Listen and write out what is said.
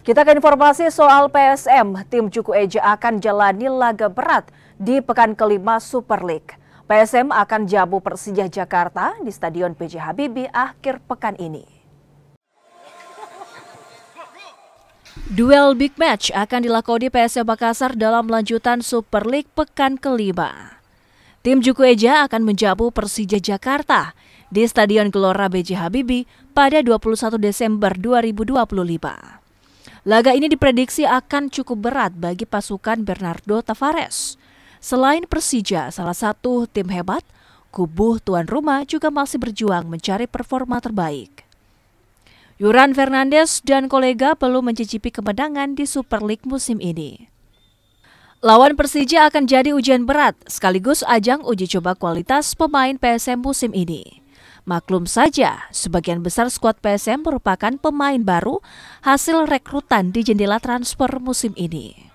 Kita ke informasi soal PSM. Tim Juku Eja akan jalani laga berat di pekan kelima Super League. PSM akan jamu Persija Jakarta di Stadion B.J. Habibie akhir pekan ini. Duel big match akan dilakoni PSM Makassar dalam lanjutan Super League pekan kelima. Tim Juku Eja akan menjamu Persija Jakarta di Stadion Gelora B.J. Habibie pada 21 Desember 2025. Laga ini diprediksi akan cukup berat bagi pasukan Bernardo Tavares. Selain Persija, salah satu tim hebat, kubu tuan rumah juga masih berjuang mencari performa terbaik. Yuran Fernandes dan kolega belum mencicipi kemenangan di Super League musim ini. Lawan Persija akan jadi ujian berat, sekaligus ajang uji coba kualitas pemain PSM musim ini. Maklum saja, sebagian besar skuad PSM merupakan pemain baru hasil rekrutan di jendela transfer musim ini.